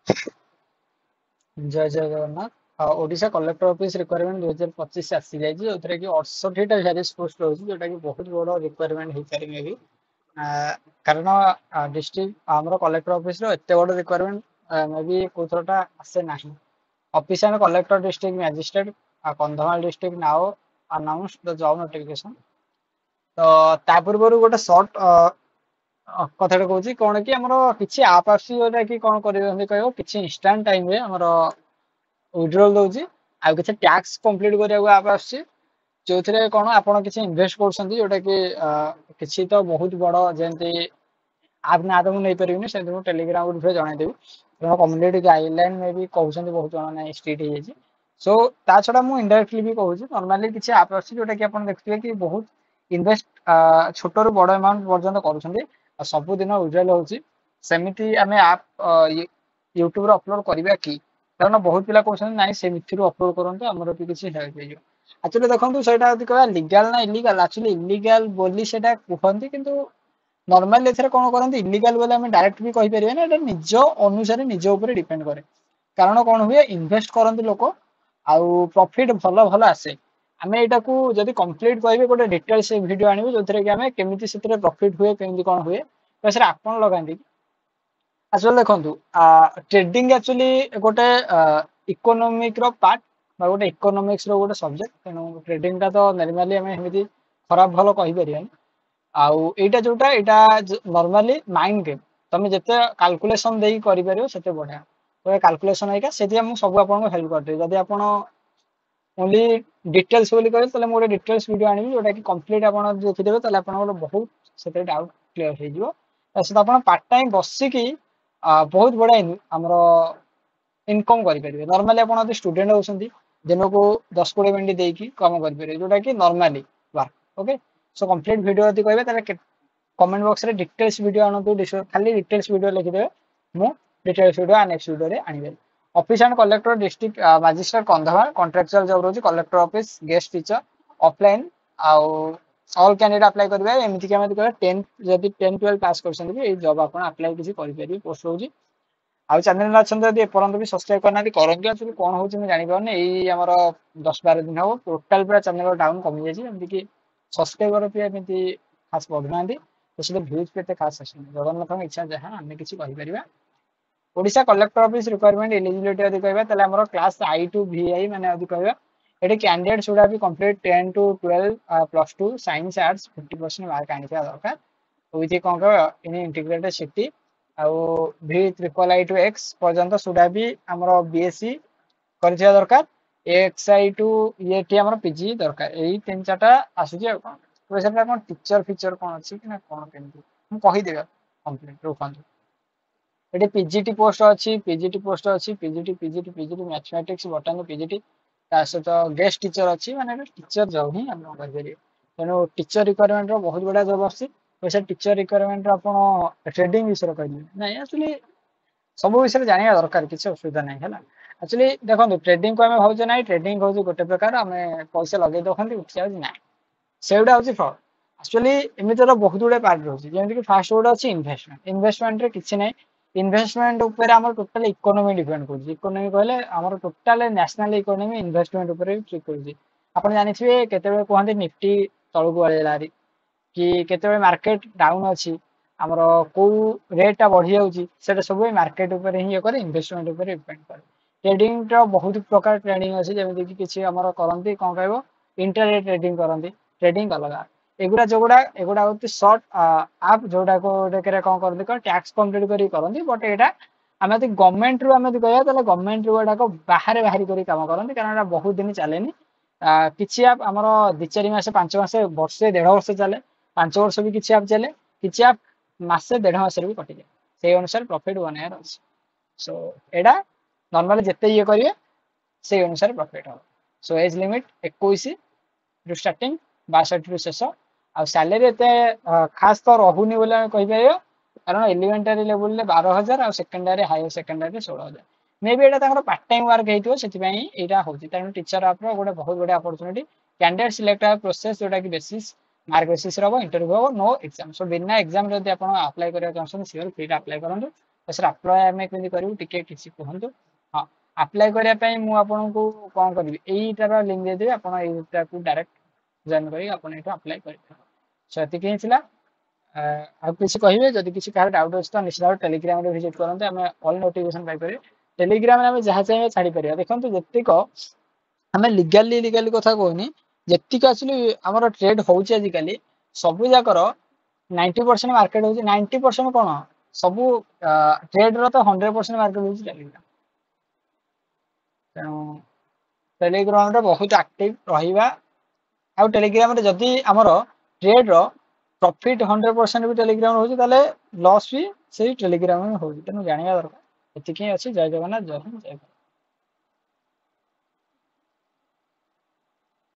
जय जय Jagannath Odisha collector office requirement 2025 आसी जाइए जो कि 68टा वेरियस पोस्ट रोज जोटा कि बहुत बड़ रिक्वायरमेंट हो पारे मे भी कारण डिस्ट्रिक्ट आमर कलेक्टर ऑफिस रो एते बड़ रिक्वायरमेंट मे भी कोथरटा आसे नाही office and collector district magistrate Kandhamal district now announce the job notification तो ता पूर्व गोटे सर्ट कथाटा कहूँ कौन कि आमर किसी आप आसी जोटा कि कौन कर किसी इंस्टांट टाइम रे आमर विड्रॉल दଉଛି ଆଉ କିଛି ଟ୍ୟାକ୍ସ କମ୍ପ୍ଲିଟ କରିବାକୁ ଆପ୍ ଆସୁଛି ଯୋଉଥିରେ କଣ ଆପଣ କିଛି ଇନଭେଷ୍ଟ କରୁଛନ୍ତି ଯୋଉଟା କି କିଛି ତ ବହୁତ ବଡ ଯେମିତି ଆପ୍ ନା ତ ମୁଁ ନେଇପାରିବିନି ସେମିତି ମୁଁ ଟେଲିଗ୍ରାମ ଗ୍ରୁପରେ ଜଣେଇଦେବି କାରଣ କମ୍ୟୁନିଟି ଗାଇଡଲାଇନ ମେ ବି କହୁଛନ୍ତି ବହୁତ ଜଣ ନାଇଁ ଷ୍ଟ୍ରିକ୍ଟ ହେଇଯାଇଛି ସୋ ତା ଛଡା ମୁଁ ଇନଡାଇରେକ୍ଟଲି ବି କହୁଛି ନର୍ମାଲି କିଛି ଆପ୍ ଆସୁଛି ଯୋଉଟା କି ଆପଣ ଦେଖୁଥିବେ କି ବହୁତ ଇନଭେଷ୍ଟ ଛୋଟରୁ ବଡ ଆମାଉଣ୍ଟ ପର୍ଯ୍ୟନ୍ତ କରୁଛନ୍ତି ଆଉ ସବୁଦିନ ୱିଡ୍ରଲ୍ ହଉଛି ସେମିତି ଆମେ ଆପ୍ ୟୁଟ୍ୟୁବରେ ଅପଲୋଡ କରିବା କି କାରଣ ବହୁତ ପିଲା କହୁଛନ୍ତି ନାଇଁ ସେମିତିରୁ ଅପଲୋଡ କରନ୍ତୁ ଆମର ବି କିଛି ହେଲ୍ପ ହେଇଯିବ ଆକ୍ଚୁଆଲି ଦେଖନ୍ତୁ ସେଇଟା ଯଦି କହିବା ଲିଗାଲ ନା ଇଲିଗାଲ ଆକ୍ଚୁଆଲି ଇଲିଗାଲ ବୋଲି ସେଇଟା କୁହନ୍ତି କିନ୍ତୁ ନର୍ମାଲି ଏଥିରେ କଣ କରନ୍ତି ଇଲିଗାଲ ବୋଲି ଆମେ ଡାଇରେକ୍ଟ ବି କହିପାରିବାନି ଏଇଟା ନିଜ ଅନୁସାରେ ନିଜ ଉପରେ ଡିପେଣ୍ଡ କରେ କାରଣ କଣ ହୁଏ ଇନଭେଷ୍ଟ କରନ୍ତି ଲୋକ ଆଉ ପ୍ରଫିଟ ଭଲ ଭଲ ଆସେ ଆମେ ଏଇଟାକୁ ଯଦି କମ୍ପ୍ଲିଟ କହିବେ ଗୋଟେ ଡିଟେଲ୍ସ ଭିଡିଓ ଆଣିବୁ ଯୋଉଥିରେ କି ଆମେ କେମିତି ସେଥିରେ ପ୍ରଫିଟ ହୁଏ କେମିତି କଣ ହୁଏ ତ ସେଟା ଆପଣ ଲଗାନ୍ତି ଆକ୍ଚୁଆଲି ଦେଖନ୍ତୁ ट्रेडिंग एक्चुअली गोटे इकोनॉमिक रो पार्ट बा गोटे इकोनॉमिक्स रो गोटे सब्जेक्ट तेणु ट्रेडिंग टा तो नॉर्मली हमें एमती खराब भलो कहि परियानी आउ एटा जोटा एटा नॉर्मली माइंड गेम तमे जते कैलकुलेशन देई करि परियो सेते बढ़िया तो कैलकुलेशन आइका सेति हम सब आपन हेल्प करते जदि आपन ओनली डिटेल्स बोली कहले तले मोर डिटेल्स वीडियो आनिबी जोटा कि कंप्लीट आपन देखि देबे तले आपन बहुत सेते डाउट क्लियर हो जिवो तसे आपन पार्ट टाइम बसी की बहुत बड़ा आमर इनकम करेंगे नॉर्मली आप स्टूडेंट होती दिन को 10-20 मिनट देकी कम करेंगे जोटा कि normally work okay so complete video यदि कहबे कमेंट बॉक्स रे डिटेल्स वीडियो आनतु खाली डिटेल्स वीडियो लिखिदेवे मु डिटेल्स वीडियो नेक्स्ट वीडियो रे आनिबे office and collector district magistrate Kandhamal contractual job रोज collector office guest teacher offline आउ ऑल कैंडिडेट अप्लाई करेंगे एमती कि 10 जदि 10-12 पास कर जॉब आप अप्लाई किसी करेंगे पोस्ट रोज आउ चैनल अच्छे एपर्तंत भी सब्सक्राइब करना करंतु एक्चुअली कौन होची मैं जानि पारने एई हमर 10-12 दिन हो टोटल पूरा चैनल डाउन कमी जायछि एमति कि सब्सक्राइबर पे एमति खास बढ़ना तो से व्यूज पे खास आसुनी जगन्नाथ इच्छा जहाँ आम किसी कहीपर Odisha collector office requirement eligibility यदि कहबा तले हमर क्लास आई टू वीआई माने यदि कहबा एटी candidate should have complete 10 to 12 plus 2 science arts 50% mark आनिथिया दरकार विथ कौन कह इन इंटीग्रेटेड सिटी आउ भी ट्रिपल आई टू एक्स पर्यंत सुधा भी आमर बीएससी कर दरकार एक्सआई टू ये आमर पीजी दरकार यही 3-4टा आसूची कौन तो कौन टीचर फीचर कौन अच्छी कि कौन केमती कहीदेवी कंप्लीट रुकंतु ये पीजीटी पोस्ट अच्छी पीजीटी पोस्ट अच्छी PGT PGT PGT mathematics बटानी PGT सहित गेस्ट टीचर अच्छी माने टीचर जॉब ही आप तेणु टीचर रिक्वायरमेंट बहुत बड़ा जॉब आसी वैसे टीचर रिक्वायरमेंट आप ट्रेडिंग विषय कहली ना एक्चुअली सब विषय जाना दरकार किसी असुविधा ना है एक्चुअली देखो ट्रेडिंग को आम भावे ना ट्रेडिंग हूँ गोटे प्रकार आम पैसा लगे देखते उठी जाऊँ ना से गुटा हूँ फ्रड एक्चुअली एमती बहुत गुड़े पार्ट रोचे जमीक फास्ट गोटे अच्छी इनभेस्टमेंट इनभेस्टमेंट किसी ना इन्वेस्टमेंट ऊपर आम टोटाल इकोनॉमी डिपेंड कर इकोनॉमी कहले आम टोटाल नेशनल इकोनॉमी इन्वेस्टमेंट ऊपर ट्रिक कर आप जानिथे केते कहते निफ्टी तलू आला कि केते मार्केट डाउन अच्छी आमर को रेट टा बढ़ी जाऊँगी सब मार्केट ऊपर ही करे इन्वेस्टमेंट ऊपर डिपेंड करे ट्रेडिंग बहुत प्रकार ट्रेडिंग अच्छी जमीन कि किसी आमर करती कौन कह इंटरनेट ट्रेडिंग करती ट्रेडिंग अलग एगुड़ा जोगुड़ा एगुड़ा हूँ सर्ट आप जोटा को कौन करते टैक्स कंप्लीट करती बट यहाँ आम यदि गवर्नमेंट रू आम कह गवर्नमेंट रू गुड़ाक बाहर बाहर कर कम करती कारण बहुत दिन चले किसी आप आमर 2-4 मास 5 मास वर्षे 1.5 वर्ष चले 5 वर्ष भी किसी आप चले किसी आप मासे 1.5 मास भी कटि जाए से अनुसार प्रॉफिट बनार अच्छे सो एटा नॉर्मली जिते ये करेंगे से अनुसार प्रॉफिट हम सो एज लिमिट 21 रू स्टार्टिंग 62 रू शेष आ सैलरी एत खास तो रोनी कहीपर कारण एलिमेंटारी लेवल 12,000 आ secondary higher secondary 16,000 may be एटा पार्ट टाइम वर्क होता हूँ तेणु टीचर आप गोटे बहुत बड़ा अपॉर्चुनिटी कैंडिडेट सिलेक्ट प्रोसेस जोटा कि बेसिस मार्क बेसिस हम इंटरव्यू हम नो एग्जाम सो बिना एग्जाम जब आप अप्लाई करना चाहते सियोर फ्री अप्लाई करूँ तो सर अप्लाई आम केमी करूँ टी किसी कहतु। हाँ अप्लाई करने मुझे आपको कौन करी यहीटार लिंक देदेवी आप डायरेक्ट जॉइन कर अप्लाई कर सो ये आ किसी कहे जदि किसी कह डाउट अच्छे तो निश्चित भाव टेलीग्राम विजिट करते आम ऑल नोटिफिकेशन पाइपर टेलीग्राम में जहाँ चाहिए छाड़ी पार देखो जितक आम लीगाली लीगाली कथा कहनी जितक एक्चुअली आम ट्रेड होजिकली सबू जाकर 90% मार्केट हो 90% कौन सब ट्रेड रो तो 100% मार्केट हो टेलीग्राम तेणु टेलीग्राम रे बहुत एक्टिव रहिबा आउ टेलीग्राम रे जदि आमर ट्रेड रो प्रॉफिट 100% भी टेलीग्राम हो लॉस भी से टेलीग्राम में हो तेणु जानिया दरकार एतिक अच्छी जय जगन्नाथ जय हिंद जय भारत।